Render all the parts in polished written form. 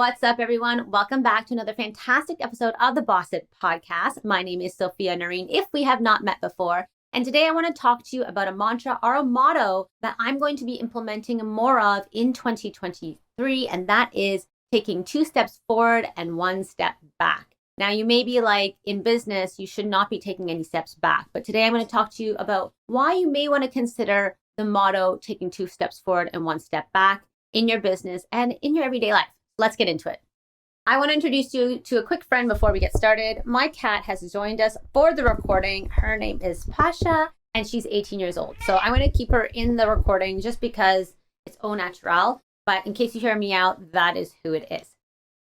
What's up, everyone? Welcome back to another fantastic episode of the Boss It podcast. My name is Sophia Noreen, if we have not met before. And today I want to talk to you about a mantra or a motto that I'm going to be implementing more of in 2023, and that is taking 2 steps forward and 1 step back. Now, you may be like, in business, you should not be taking any steps back. But today I'm going to talk to you about why you may want to consider the motto, taking 2 steps forward and 1 step back in your business and in your everyday life. Let's get into it. I want to introduce you to a quick friend before we get started. My cat has joined us for the recording. Her name is Pasha, and she's 18 years old. So I'm going to keep her in the recording just because it's au naturel. But in case you hear me out, that is who it is.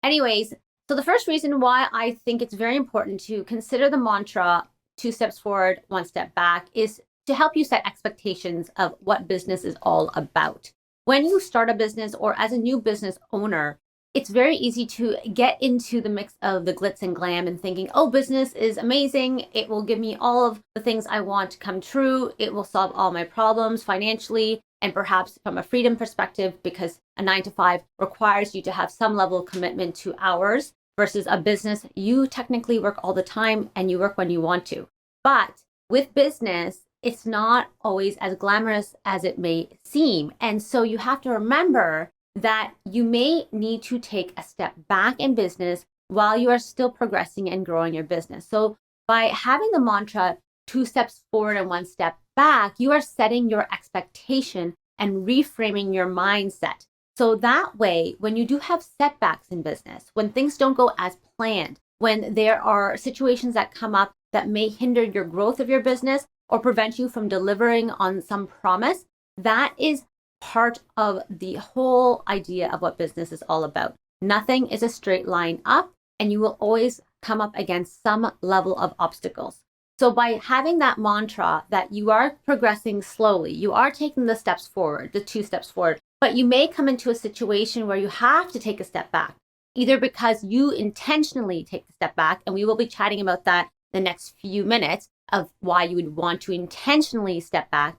Anyways, so the first reason why I think it's very important to consider the mantra, 2 steps forward, 1 step back, is to help you set expectations of what business is all about. When you start a business or as a new business owner, it's very easy to get into the mix of the glitz and glam and thinking, oh, business is amazing. It will give me all of the things I want to come true. It will solve all my problems financially and perhaps from a freedom perspective, because a 9-to-5 requires you to have some level of commitment to hours versus a business. You technically work all the time and you work when you want to. But with business, it's not always as glamorous as it may seem. And so you have to remember that you may need to take a step back in business while you are still progressing and growing your business. So by having the mantra 2 steps forward and 1 step back, you are setting your expectation and reframing your mindset. So that way, when you do have setbacks in business, when things don't go as planned, when there are situations that come up that may hinder your growth of your business or prevent you from delivering on some promise, that is part of the whole idea of what business is all about. Nothing is a straight line up, and you will always come up against some level of obstacles. So by having that mantra that you are progressing slowly, you are taking the steps forward, the 2 steps forward, but you may come into a situation where you have to take a step back, either because you intentionally take the step back, and we will be chatting about that the next few minutes of why you would want to intentionally step back.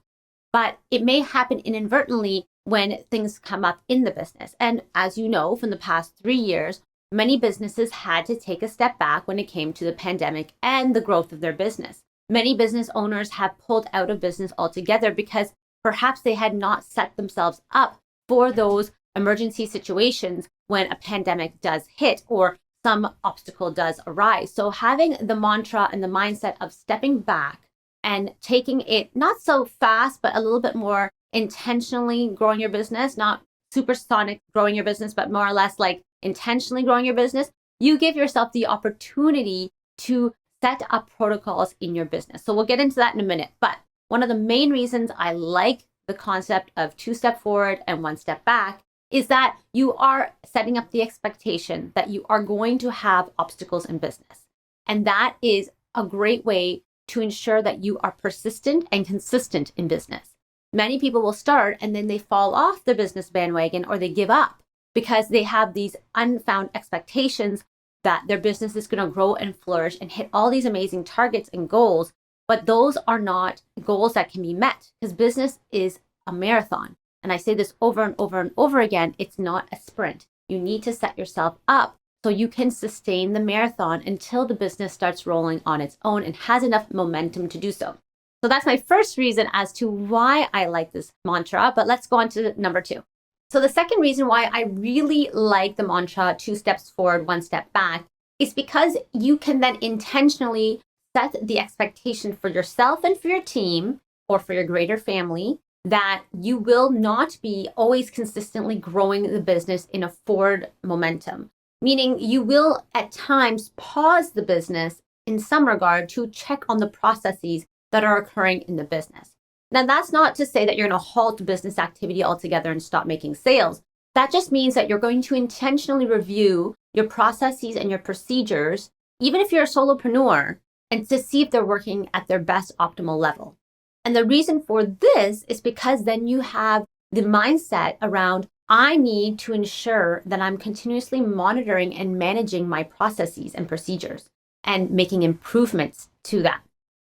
But it may happen inadvertently when things come up in the business. And as you know, from the past 3 years, many businesses had to take a step back when it came to the pandemic and the growth of their business. Many business owners have pulled out of business altogether because perhaps they had not set themselves up for those emergency situations when a pandemic does hit or some obstacle does arise. So having the mantra and the mindset of stepping back and taking it not so fast, but a little bit more intentionally growing your business, not supersonic growing your business, but more or less like intentionally growing your business, you give yourself the opportunity to set up protocols in your business. So we'll get into that in a minute. But one of the main reasons I like the concept of 2 step forward and 1 step back is that you are setting up the expectation that you are going to have obstacles in business. And that is a great way to ensure that you are persistent and consistent in business. Many people will start and then they fall off the business bandwagon or they give up because they have these unfound expectations that their business is going to grow and flourish and hit all these amazing targets and goals. But those are not goals that can be met because business is a marathon. And I say this over and over and over again, it's not a sprint. You need to set yourself up so you can sustain the marathon until the business starts rolling on its own and has enough momentum to do so. So that's my first reason as to why I like this mantra, but let's go on to number 2. So the second reason why I really like the mantra 2 steps forward, 1 step back is because you can then intentionally set the expectation for yourself and for your team or for your greater family that you will not be always consistently growing the business in a forward momentum. Meaning you will at times pause the business in some regard to check on the processes that are occurring in the business. Now, that's not to say that you're going to halt business activity altogether and stop making sales. That just means that you're going to intentionally review your processes and your procedures, even if you're a solopreneur, and to see if they're working at their best optimal level. And the reason for this is because then you have the mindset around, I need to ensure that I'm continuously monitoring and managing my processes and procedures and making improvements to that.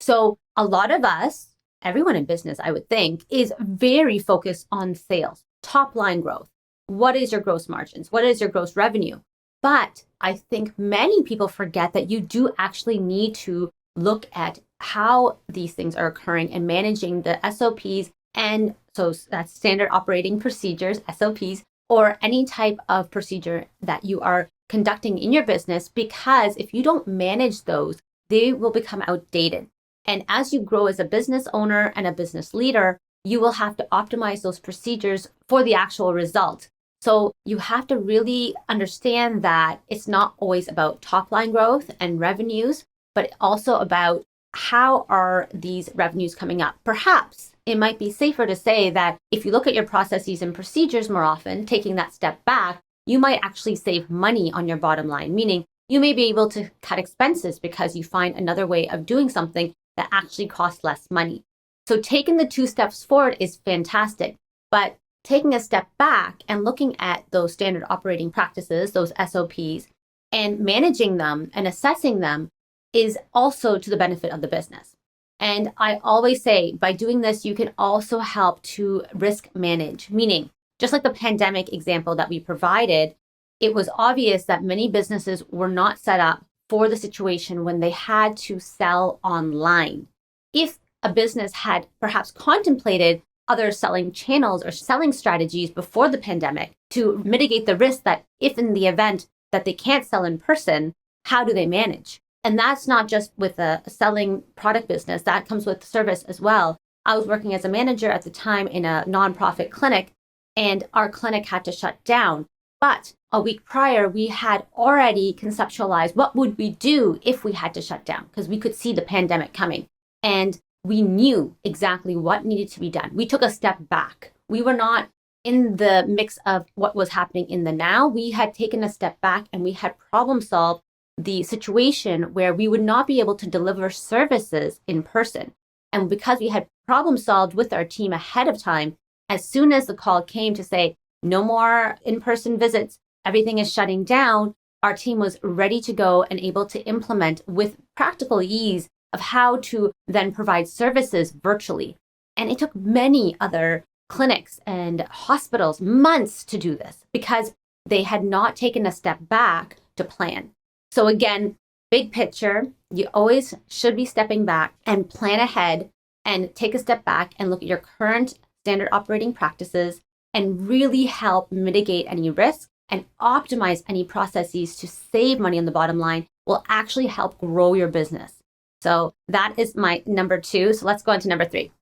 So a lot of us, everyone in business, I would think, is very focused on sales, top line growth. What is your gross margins? What is your gross revenue? But I think many people forget that you do actually need to look at how these things are occurring and managing the SOPs. And so that's standard operating procedures, SOPs, or any type of procedure that you are conducting in your business, because if you don't manage those, they will become outdated. And as you grow as a business owner and a business leader, you will have to optimize those procedures for the actual result. So you have to really understand that it's not always about top line growth and revenues, but also about how are these revenues coming up. Perhaps it might be safer to say that if you look at your processes and procedures more often, taking that step back, you might actually save money on your bottom line, meaning you may be able to cut expenses because you find another way of doing something that actually costs less money. So taking the 2 steps forward is fantastic, but taking a step back and looking at those standard operating practices, those SOPs, and managing them and assessing them is also to the benefit of the business. And I always say, by doing this, you can also help to risk manage, meaning just like the pandemic example that we provided, it was obvious that many businesses were not set up for the situation when they had to sell online. If a business had perhaps contemplated other selling channels or selling strategies before the pandemic to mitigate the risk that if in the event that they can't sell in person, how do they manage? And that's not just with a selling product business, that comes with service as well. I was working as a manager at the time in a nonprofit clinic, and our clinic had to shut down. But a week prior, we had already conceptualized what would we do if we had to shut down, because we could see the pandemic coming. And we knew exactly what needed to be done. We took a step back. We were not in the mix of what was happening in the now. We had taken a step back and we had problem solved the situation where we would not be able to deliver services in person. And because we had problem solved with our team ahead of time, as soon as the call came to say, no more in-person visits, everything is shutting down, our team was ready to go and able to implement with practical ease of how to then provide services virtually. And it took many other clinics and hospitals months to do this because they had not taken a step back to plan. So again, big picture, you always should be stepping back and plan ahead and take a step back and look at your current standard operating practices and really help mitigate any risk and optimize any processes to save money on the bottom line will actually help grow your business. So that is my number 2. So let's go on to number 3.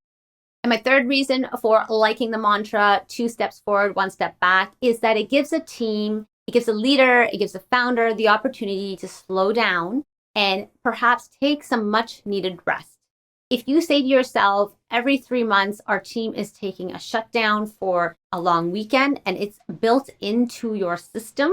And my third reason for liking the mantra, 2 steps forward, 1 step back, is that it gives a team, it gives a leader, it gives a founder the opportunity to slow down and perhaps take some much needed rest. If you say to yourself, every 3 months, our team is taking a shutdown for a long weekend and it's built into your system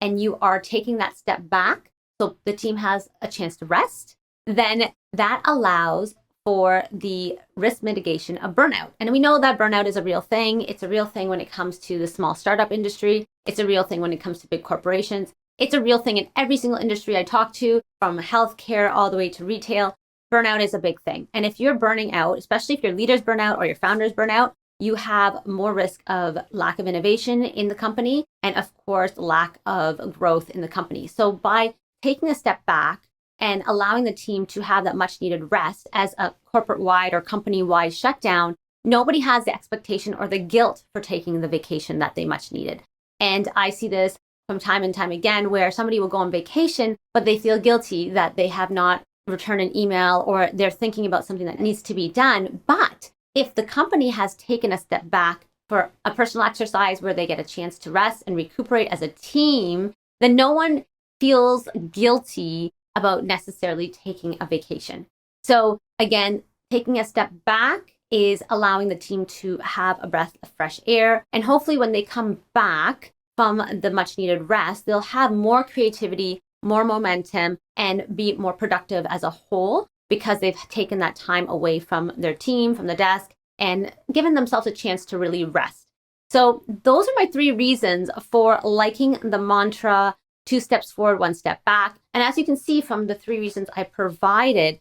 and you are taking that step back so the team has a chance to rest, then that allows for the risk mitigation of burnout. And we know that burnout is a real thing. It's a real thing when it comes to the small startup industry. It's a real thing when it comes to big corporations. It's a real thing in every single industry I talk to, from healthcare all the way to retail. Burnout is a big thing. And if you're burning out, especially if your leaders burn out or your founders burn out, you have more risk of lack of innovation in the company and, of course, lack of growth in the company. So by taking a step back and allowing the team to have that much needed rest as a corporate-wide or company-wide shutdown, nobody has the expectation or the guilt for taking the vacation that they much needed. And I see this from time and time again where somebody will go on vacation, but they feel guilty that they have not returned an email or they're thinking about something that needs to be done. But if the company has taken a step back for a personal exercise where they get a chance to rest and recuperate as a team, then no one feels guilty about necessarily taking a vacation. So again, taking a step back is allowing the team to have a breath of fresh air. And hopefully when they come back from the much needed rest, they'll have more creativity, more momentum, and be more productive as a whole because they've taken that time away from their team, from the desk, and given themselves a chance to really rest. So those are my 3 reasons for liking the mantra, 2 steps forward, 1 step back. And as you can see from the 3 reasons I provided,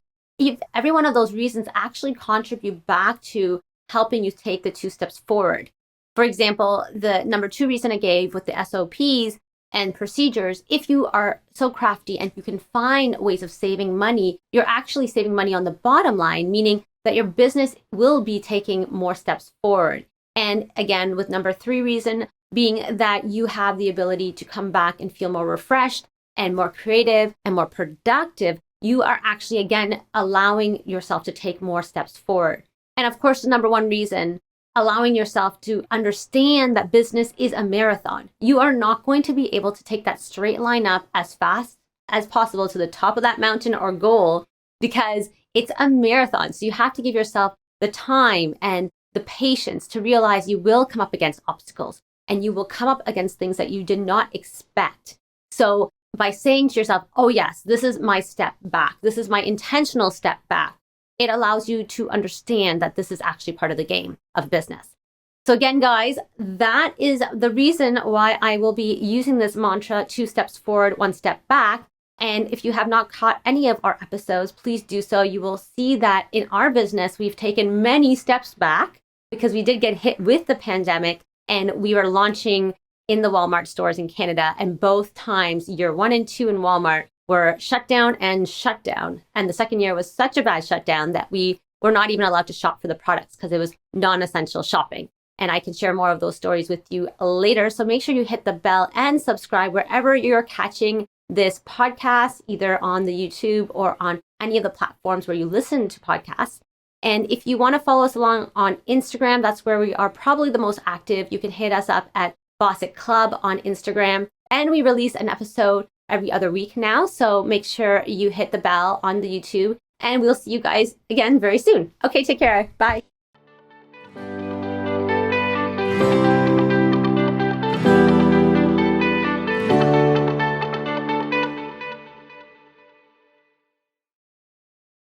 every one of those reasons actually contribute back to helping you take the 2 steps forward. For example, the number 2 reason I gave with the SOPs, and procedures, if you are so crafty and you can find ways of saving money, you're actually saving money on the bottom line, meaning that your business will be taking more steps forward. And again, with number 3 reason being that you have the ability to come back and feel more refreshed and more creative and more productive, you are actually, again, allowing yourself to take more steps forward. And of course, the number 1 reason, allowing yourself to understand that business is a marathon. You are not going to be able to take that straight line up as fast as possible to the top of that mountain or goal because it's a marathon. So you have to give yourself the time and the patience to realize you will come up against obstacles and you will come up against things that you did not expect. So by saying to yourself, oh yes, this is my step back, this is my intentional step back, it allows you to understand that this is actually part of the game of business. So again, guys, that is the reason why I will be using this mantra, 2 steps forward, 1 step back. And if you have not caught any of our episodes, please do so. You will see that in our business, we've taken many steps back because we did get hit with the pandemic and we were launching in the Walmart stores in Canada. And both times, year 1 and 2 in Walmart, were shut down and shut down. And the second year was such a bad shutdown that we were not even allowed to shop for the products because it was non-essential shopping. And I can share more of those stories with you later. So make sure you hit the bell and subscribe wherever you're catching this podcast, either on the YouTube or on any of the platforms where you listen to podcasts. And if you want to follow us along on Instagram, that's where we are probably the most active. You can hit us up at Boss It Club on Instagram. And we release an episode every other week now. So make sure you hit the bell on the YouTube and we'll see you guys again very soon. Okay, take care. Bye.